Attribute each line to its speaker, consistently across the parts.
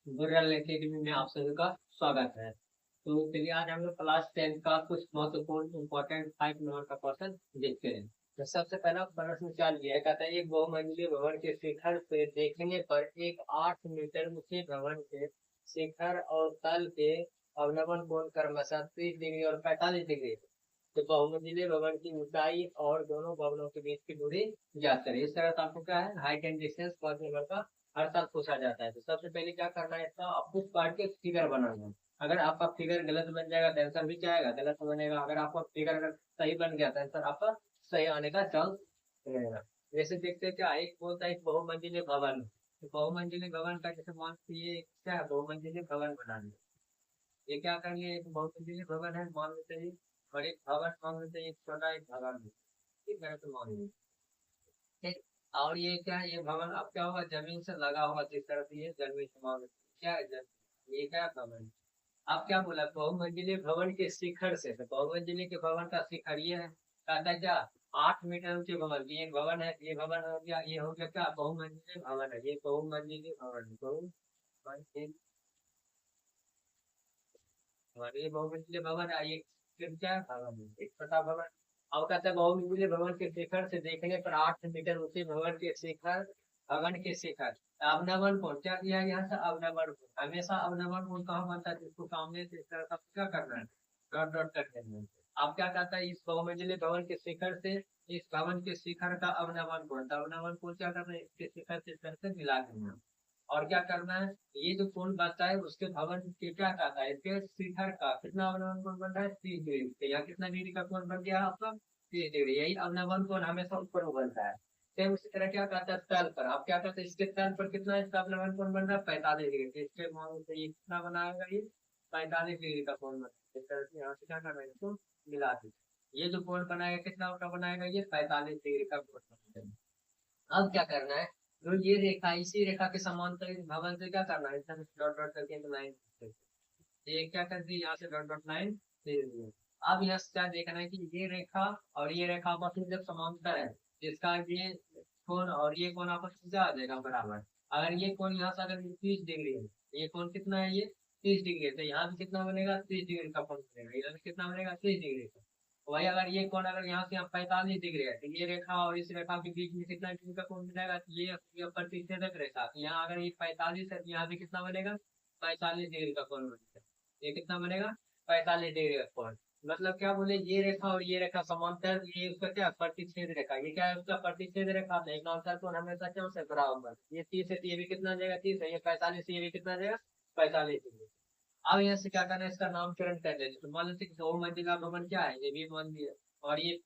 Speaker 1: गुरल academy में आप सभी का स्वागत है। तो चलिए आज हम लोग क्लास 10 का कुछ महत्वपूर्ण इंपॉर्टेंट 5 नंबर का क्वेश्चन देखते हैं। तो सबसे पहला प्रश्न क्या लिया है, कहता है एक बहुमंजिले भवन के शिखर से देखने पर एक 8 मीटर ऊंचे भवन के शिखर और तल के अवनमन कोण क्रमशः 30 डिग्री और 45 डिग्री। तो बहुमंजिले भवन की ऊंचाई और दोनों भवनों के बीच की दूरी ज्ञात करें। इस तरह से आपको क्या है, हाइट एंड डिस्टेंस 5 नंबर का हर साल पूछा जाता है। तो सबसे पहले क्या करना है, इसका आपको काट के फिगर बनाना है। अगर आपका फिगर गलत बन जाएगा तो आंसर भी क्या आएगा, गलत बनेगा। अगर आपका फिगर अगर सही बन गया तो आंसर आपका सही आने का चांस रहेगा। वैसे देखते हैं क्या, एक बोलता है एक बहुमंजिले भवन। तो बहुमंजिले भवन का जैसे मान लीजिए क्या है, बहुमंजिले भवन बनाने, ये क्या करेंगे, एक बहुमंजिले भवन है मान लेते हैं, और एक भवन मान लेते हैं, एक छोटा एक भवन है, ठीक है, तो मान लीजिए ठीक। और ये क्या है, ये भवन अब क्या होगा, जमीन से लगा हुआ, जिस तरह से ये जमीन से मान क्या है, ये क्या भवन। अब क्या बोला, बहुमंजिले भवन के शिखर से, तो बहुमंजिले के भवन का शिखर ये है, कहता है क्या, 8 मीटर ऊंचे भवन, ये भवन है, ये भवन हो गया, ये हो गया क्या, बहुमंजिले भवन है, ये बहुमंजिले भवन है, बहुमंजिले भवन, ये बहुमंजिले भवन है, ये फिर क्या है, भवन है, एक छोटा भवन। अब कहता है बहुमंजिले भवन के शिखर से देखने पर 8 मीटर ऊंचे भवन के शिखर, भवन के शिखर अवनमन कोण, क्या दिया है यहाँ से, अवनमन कोण। हमेशा अवनमन कोण कहाँ बनता है, जिसको सामने से इस तरह का क्या करना है, डॉट डॉट कर देना है। अब क्या कहता है, इस बहुमंजिले भवन के शिखर से इस भवन के शिखर का अवनमन कोण, तो अवनमन कोण क्या करना है, इसके शिखर से इस तरह से मिला देना। और क्या करना है, ये जो कोण बनता है उसके भवन के क्या कहता है, इसके शिखर का कितना अवनमन कोण बन रहा है, 30 डिग्री। तो यहाँ कितना डिग्री का कोण बन गया आपका, 30 डिग्री। यही अवनमन कोण हमेशा ऊपर बनता है। सेम उसी तरह क्या कहता है, तल पर, आप क्या कहते हैं, इसके तल पर कितना इसका अवनमन कोण बन रहा है, 45 डिग्री। तो इसके मान से ये कितना बनाएगा, ये 45 डिग्री का कोण बनेगा। इस तरह से यहाँ से क्या करना है, इसको मिला दीजिए। ये जो कोण बनाएगा कितना का बनाएगा, ये 45 डिग्री का कोण बनाएगा। अब क्या करना है, जो ये रेखा, इसी रेखा के समांतर इस भवन से क्या करना है, डॉट डॉट करके लाइन, ये क्या कर दी, यहाँ से डॉट डॉट लाइन दे दी। अब यहाँ से क्या देखना है कि ये रेखा और ये रेखा आपस में जब समांतर है, जिसका ये कोण और ये कोण आपस में आ जाएगा बराबर। अगर ये कोण यहाँ से अगर 30 डिग्री है, ये कोण कितना है, ये 30 डिग्री है, तो यहाँ से कितना बनेगा, 30 डिग्री का कोण बनेगा, यहाँ से कितना बनेगा, 30 डिग्री का। वही अगर ये कोण अगर यहाँ से यहाँ 45 डिग्री है, तो ये रेखा और इस रेखा के बीच में कितना डिग्री का कोण बनेगा, तो ये प्रतिच्छेदक रेखा, तो यहाँ अगर ये 45 है, तो यहाँ से कितना बनेगा, 45 डिग्री का कोण बनेगा। ये कितना बनेगा, 45 डिग्री का कोण। मतलब क्या बोले, ये रेखा और ये रेखा समांतर, ये उसका क्या प्रतिच्छेद रेखा, ये क्या है उसका प्रतिच्छेद रेखा, नहीं का कोण हमेशा क्या से बराबर। ये 30 है तो ये भी कितना आ जाएगा, 30 है, ये 45 ये भी कितना आ जाएगा, 45 डिग्री। अब यहाँ से क्या करना है, इसका नामकरण कर लेते, तो मान लेते दो मंजिला भवन क्या है, ये भी मान लिया, और ये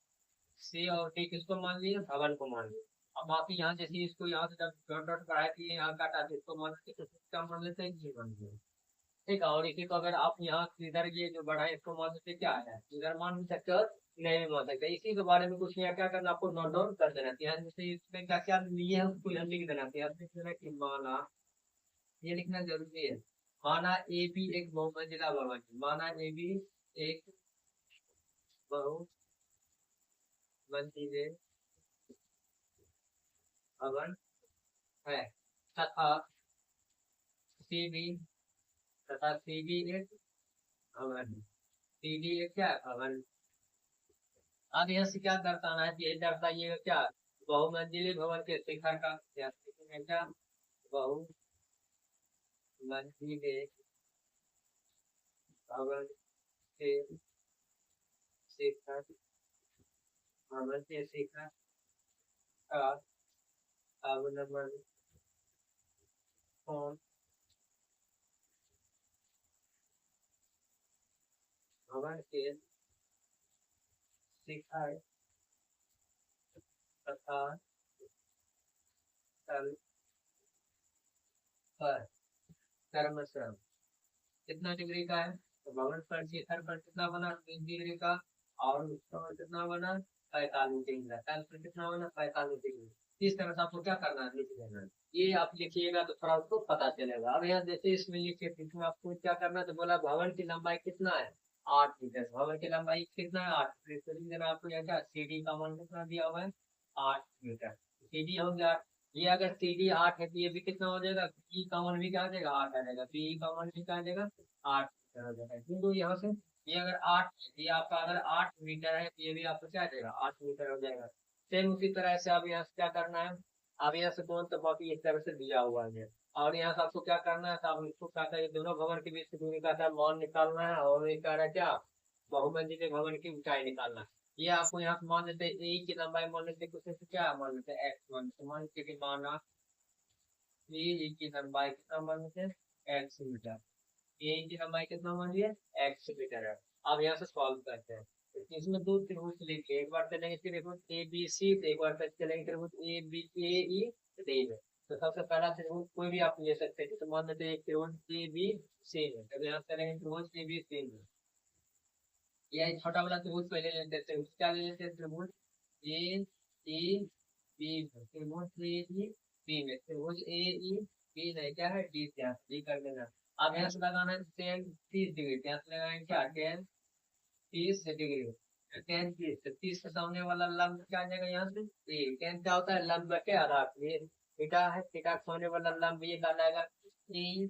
Speaker 1: सी और टी किसको मान लिया, भवन को मान लिया। अब बाकी यहाँ जैसे इसको यहाँ से जब डॉट डॉट कराए थे, यहाँ काटा तो इसको मान लेते, क्या मान लेते हैं, ये मान लिया, ठीक है। और इसी को अगर आप यहाँ इधर ये जो बढ़ा है इसको मान सकते क्या है, इधर मान भी सकते हो और नहीं भी मान सकते, इसी के बारे में कुछ यहाँ क्या करना, आपको नोट डाउन कर देना। तो यहाँ जैसे इसमें क्या क्या लिए है उसको यहाँ लिख देना। तो यहाँ लिख देना कि माना, ये लिखना जरूरी है, माना ए बी एक बहुमंजिला भवन है, माना ए बी एक बहुमंजिले भवन है, तथा सी बी, तथा सी बी एक भवन है, सी डी एक क्या है, भवन। अब यहाँ से क्या दर्शाना है, ये दर्शाइएगा क्या, बहुमंजिले भवन के शिखर का क्या, बहुमंजिले भवन के शिखर, भवन के शिखर का अवनमन कोण भवन के शिखर तथा तल पर क्रमशः कितना डिग्री का है, तो भवन पर शिखर पर कितना बना, 30 डिग्री का, और उसका कितना बना, 45 डिग्री का, तल पर कितना बना, 45 डिग्री। इस तरह से आपको क्या करना है, लिख देना है। ये आप लिखिएगा तो थोड़ा उसको पता चलेगा। अब यहाँ जैसे इसमें लिखिए, इसमें आपको क्या करना है, तो बोला भवन की लंबाई कितना है, 8 मीटर। भवन की लंबाई कितना है, 8 मीटर। आपको यहाँ क्या, सीढ़ी का मान कितना दिया हुआ है, 8 मीटर। सीढ़ी हो गया, ये अगर सी डी 8 है तो ये भी कितना हो जाएगा, ई कॉमन भी क्या आ जाएगा, 8 आ जाएगा, तो ई कॉमन भी क्या आ जाएगा, 8 हो जाएगा। क्योंकि यहाँ से ये अगर 8, ये आपका अगर 8 मीटर है तो ये भी आपका क्या आ जाएगा, 8 मीटर हो जाएगा। सेम उसी तरह से अब यहाँ से क्या करना है, अब यहाँ से कौन, तो बाकी इस तरह से दिया हुआ है, और यहाँ से आपको क्या करना है, तो आप इसको कहता है, ये दोनों भवन के बीच की दूरी का था मान निकालना है, और ये कह रहा है क्या, बहुमंजिले भवन की ऊंचाई निकालना है। ये आपको यहाँ से मान लेते हैं, ए की लंबाई मान लेते हैं, कुछ ऐसे क्या मान लेते हैं, एक्स मान लेते हैं, माना ए की लंबाई कितना मान लेते हैं, एक्स मीटर, ए की लंबाई कितना मान लिया, एक्स मीटर है। अब यहाँ से सॉल्व करते हैं, तो इसमें दो त्रिभुज लेंगे, एक बार चलेंगे त्रिभुज ए बी सी, एक बार चलेंगे त्रिभुज A B A E D में। तो सबसे पहला त्रिभुज कोई भी आप ले सकते हैं, तो मान लेते हैं एक त्रिभुज ए बी सी में, तो यहाँ चलेंगे त्रिभुज ए बी सी में। ये छोटा वाला त्रिभुज पहले ले लेते हैं, क्या ले लेते हैं, त्रिभुज ए ई बी, त्रिभुज ए ई बी में, त्रिभुज ए ई बी नहीं, क्या है, डी से डी कर देना। अब यहाँ से लगाना है टेन 30 डिग्री, यहाँ से लगाएंगे क्या, 10 30 डिग्री, 10 30, तो 30 के सामने वाला लंब क्या आ जाएगा, यहाँ से 10 क्या होता है, लंब के आधार, ये थीटा है, थीटा के सामने वाला लंब ये क्या आएगा, 3,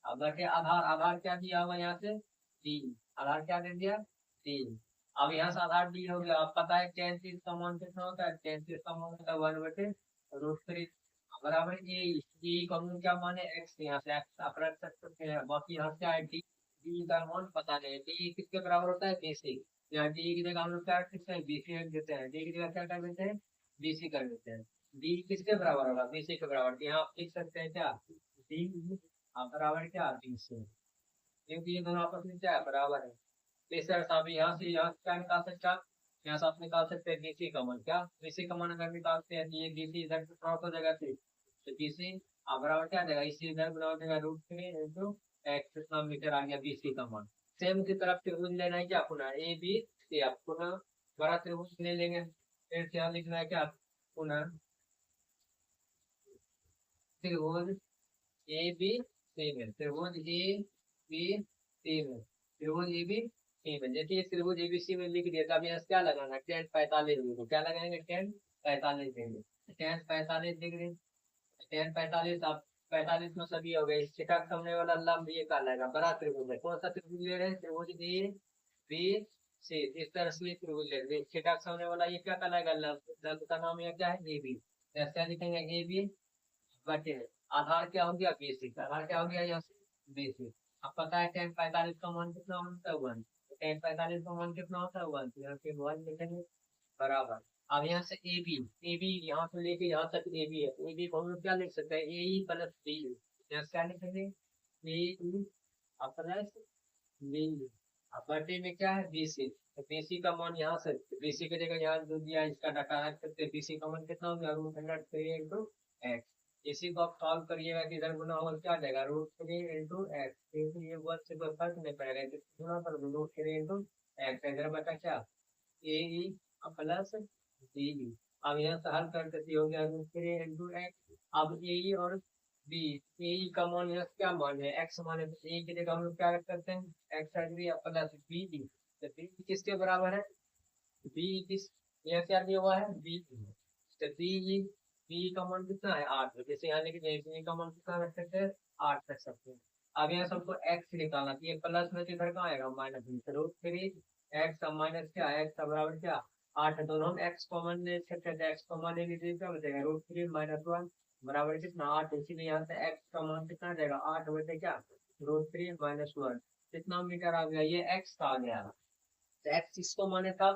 Speaker 1: अब बटे आधार, आधार क्या दिया हुआ यहाँ से, 3, आधार क्या दे दिया, 3। अब यहाँ से आधार डी हो गया, आप पता है टेन 30 का मान कितना होता है, टेन 30 का मान होता है 1/√3 बराबर ये का मान क्या माने, एक्स, यहाँ से एक्स आप रख सकते हैं, बाकी यहाँ से है डी, डी का मान पता नहीं, डी किसके बराबर होता है, बीसी, यहाँ डी की जगह हम लोग क्या रख सकते हैं, बीसी रख देते हैं, डी की जगह क्या कर देते हैं, बीसी कर देते हैं। डी किसके बराबर होगा, बीसी के बराबर, यहाँ आप लिख सकते हैं क्या, डी बराबर क्या, बीसी, क्योंकि ये दोनों आपस में क्या है, बराबर है। तो इस तरह से आप यहाँ से क्या निकाल सकते हैं, यहाँ से आप निकाल सकते हैं बीसी का मान, क्या बीसी का मान अगर निकालते हैं, ये बीसी इधर क्रॉस हो जाएगा, तो बीसी बराबर क्या आ जाएगा, इसी इधर बराबर हो जाएगा √3 इंटू एक्स, कितना मीटर आ गया बीसी का मान। सेम की तरफ त्रिभुज लेना है क्या, पुनः ए बी सी, आप पुनः बड़ा त्रिभुज ले लेंगे, फिर से यहाँ लिखना है क्या, पुनः त्रिभुज ए बी सी में, त्रिभुज ए बी सी में, त्रिभुज ए बी सी में, जैसे त्रिभुज एबीसी में लिख दिया, तब यहाँ क्या लगाना, टेन 45 डिग्री, क्या लगाएंगे, ten 45 degree, ten 45 degree, ten 45, अब 45 में सभी हो गए, छिटक सामने वाला लंब ये क्या लगेगा, बड़ा त्रिभुज है, कौन सा त्रिभुज ले रहे हैं, त्रिभुज ए बी सी, इस तरह से त्रिभुज ले रहे हैं, छिटक सामने वाला ये क्या कहलाएगा, लंब का नाम ये क्या है, ए बी, क्या लिखेंगे, ए बी बटे आधार क्या हो गया, बीसी, आधार क्या हो गया, यहाँ से बीसी। अब पता है टेन 45 का मान कितना होता है, 1, टेन 45 का मान कितना होता है, 1, यहाँ पे 1 लिखेंगे बराबर। अब यहाँ से ए बी यहाँ से लेके यहाँ तक ए बी है, ए बी को हम लोग क्या लिख सकते हैं, ए ई प्लस बी, यहाँ से क्या लिखेंगे, ए ई प्लस बी, अब बटे में क्या है, बीसी, तो बीसी का मान यहाँ से, बीसी की जगह यहाँ जो दिया इसका डाटा रख सकते हैं, बीसी का मान कितना हो गया, √3 इंटू एक्स, इसी को आप सॉल्व करिएगा कि इधर गुना होगा क्या आ जाएगा, √3 इंटू एक्स, क्योंकि ये 1 से कोई फर्क नहीं पड़ेगा, गुना पर √3 इंटू एक्स, इधर बचा क्या, ए ई प्लस बी। अब यहाँ से हल करके हो गया √3 इंटू एक्स। अब ए और बी, ए का मान यहाँ क्या मान है, एक्स मान है, तो ए की जगह हम लोग क्या रख सकते हैं, एक्स प्लस बी डी, तो बी किसके बराबर है, बी किस, यह क्या दिया हुआ है, बी, तो बी का मान कितना है, 8, जैसे यहाँ लिख दिया, बी का मान कितना रख सकते हैं, 8 रख सकते हैं। अब यहाँ सबको एक्स निकालना, तो ये प्लस में इधर कहाँ आएगा, माइनस में, तो √3 एक्स का माइनस क्या, एक्स का बराबर क्या, 8 है, दोनों हम एक्स कॉमन ले सकते हैं, एक्स कॉमन ले लीजिए क्या बचेगा, √3 - 1 बराबर कितना, 8, इसीलिए यहाँ से एक्स का मान कितना आ जाएगा, 8 बटे क्या, √3 - 1, कितना मीटर आ गया, ये एक्स का आ गया, तो एक्स किसको माने था,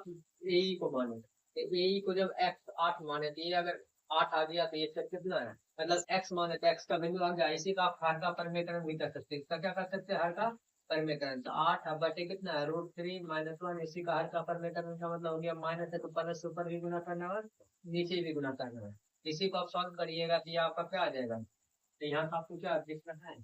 Speaker 1: ए को माने, तो ए को जब एक्स 8 माने, तो ये अगर 8 आ गया तो ये सब कितना है, मतलब एक्स माने तो एक्स का वैल्यू आ गया, इसी का आप हर का परिमेकरण भी कर सकते हैं, इसका क्या कर सकते हैं, हर का परिमेकरण, तो 8 बटे कितना है, √3 - 1, इसी का हर का परिमेकरण का मतलब हो गया, माइनस है तो प्लस से ऊपर भी गुना करना है, नीचे भी गुना करना है, इसी को आप सॉल्व करिएगा तो ये आपका क्या आ जाएगा, तो यहाँ से आपको क्या दिखना है,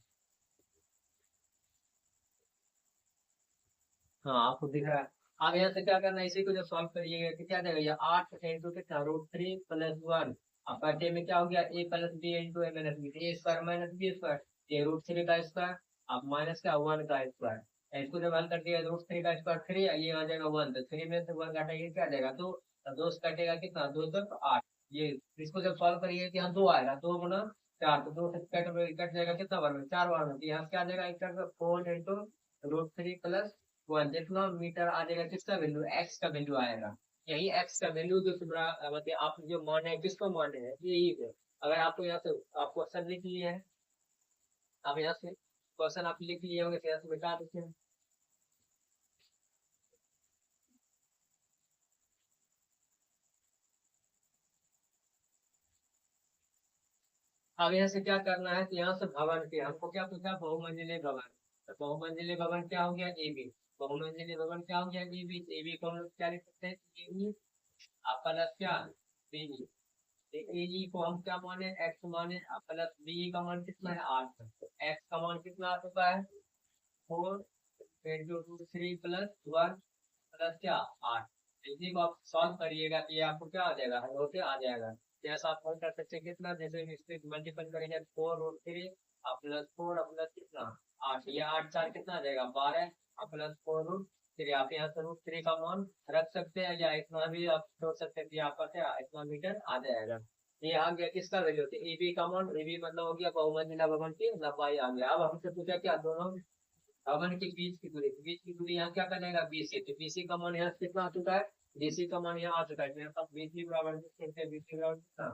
Speaker 1: हाँ आपको दिख रहा है। अब यहाँ से क्या करना है, इसी को जब सॉल्व करिएगा तो क्या देगा, ये 8 इंटू कितना, √3 + 1, अब बटे में क्या हो गया, a plus B into A minus B, A square minus B square, ये √3 का स्क्वायर, अब माइनस का 1 का स्क्वायर, इसको जब हल कर दिया, √3 का स्क्वायर 3, ये आ जाएगा 1, तो 3 में से 1 घटाइए क्या आ जाएगा, 2, तो 2 से कटेगा कितना, 2 तक 8, ये इसको जब सॉल्व करिए तो यहाँ 2 आएगा, 2 गुना 4, तो 2 से कट जाएगा कितना बार में, 4 बार में, तो यहाँ से क्या आ जाएगा, इसका 4 इंटू √3 + 1, जितना मीटर आ जाएगा किसका वैल्यू, एक्स का वैल्यू आएगा। यही एक्स का वैल्यू जो तुम्हारा मतलब आप जो मान है किसको मान है, यही है। अगर आपको यहाँ से आप क्वेश्चन लिख लिए है, अब यहाँ से क्वेश्चन आप लिख लिए होंगे, तो यहाँ से बता देते हैं। अब यहाँ से क्या करना है, तो यहाँ से भवन के हमको क्या पूछा, बहुमंजिले भवन। तो बहुमंजिले भवन क्या हो गया, ए बी। बहुमंजिले भवन क्या हो गया, ए बी। ए बी को हम लोग क्या लिख सकते हैं, ए बी प्लस क्या, बी। ए ई को हम क्या माने, एक्स माने, प्लस बी का मान कितना है, 8। तो एक्स का मान कितना आ चुका है, 4 × √3 + 1 प्लस क्या, 8। इसी को आप सॉल्व करिएगा तो ये आपको क्या आ जाएगा, हल होके आ जाएगा। जैसा आप सॉल्व कर सकते हैं कितना, जैसे इससे मल्टीपल करेंगे 4√3 प्लस 4 प्लस कितना 8, ये 8 4 कितना आ जाएगा 12 प्लस 4√3। आप यहाँ से √3 का मान रख सकते हैं, या इतना भी आप छोड़ सकते हैं, आपका क्या इतना मीटर आ जाएगा। ये आ गया किसका वैल्यू, ए बी का मान, ए बी मतलब हो गया बहुमंजिला भवन की लंबाई आ गया। अब हमसे पूछा क्या, दोनों भवन के बीच की दूरी यहाँ क्या करेगा, बीसी। तो बीसी का मान यहाँ कितना आ चुका है, बीसी का मान यहाँ आ चुका है, मेरे पास बीसी बराबर बीसी बराबर कितना,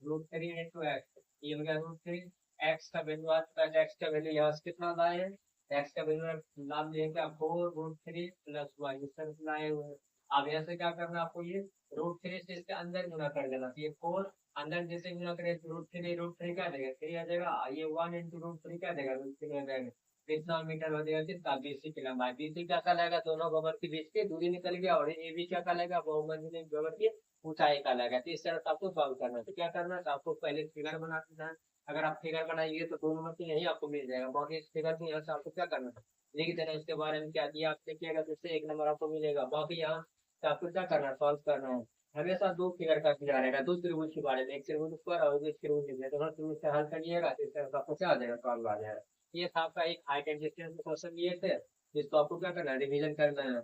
Speaker 1: √3 × x, ये हो गया √3। एक्स का वैल्यू आ चुका है, एक्स का वैल्यू यहाँ से कितना लाए हैं, एक्स का वैल्यू नाम दिए क्या, 4√3 + 1, इस तरह से लाए हुए हैं। अब यहाँ से क्या करना आपको, ये √3 से इसके अंदर गुना कर देना, ये 4 अंदर जैसे गुना करें √3 क्या देगा, 3 आ जाएगा, ये 1 × √3 क्या देगा, √3 आ जाएगा। कितना मीटर हो जाएगा, कितना, बीसी की लंबाई। बीसी क्या कहलाएगा, दोनों भवन के बीच की दूरी निकल गया, और ये भी क्या कहलाएगा, बहुमंजिले भवन की ऊंचाई कहलाएगा। तो इस तरह से आपको सॉल्व करना है। तो क्या करना है, तो आपको पहले फिगर बना देना है। अगर आप फिगर बनाइए तो 2 नंबर की यही आपको मिल जाएगा, बाकी इस फिगर को यहाँ से आपको क्या करना है, लिख देना, इसके बारे में क्या दिया आप देखिएगा, जिससे 1 नंबर आपको मिलेगा। बाकी यहाँ से आपको क्या करना है, सॉल्व करना है। हमेशा 2 फिगर का दिया रहेगा, 2 त्रिभुज के बारे में, एक त्रिभुज ऊपर और एक त्रिभुज नीचे, दोनों त्रिभुज से हल करिएगा, तो इस तरह से आपको क्या आ जाएगा, सॉल्व आ जाएगा। ये था आपका एक हाइट एंड डिस्टेंस क्वेश्चन ये थे, जिसको आपको क्या करना है, रिवीजन करना है।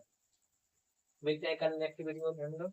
Speaker 1: मिलते हैं कल नेक्स्ट वीडियो में हम लोग।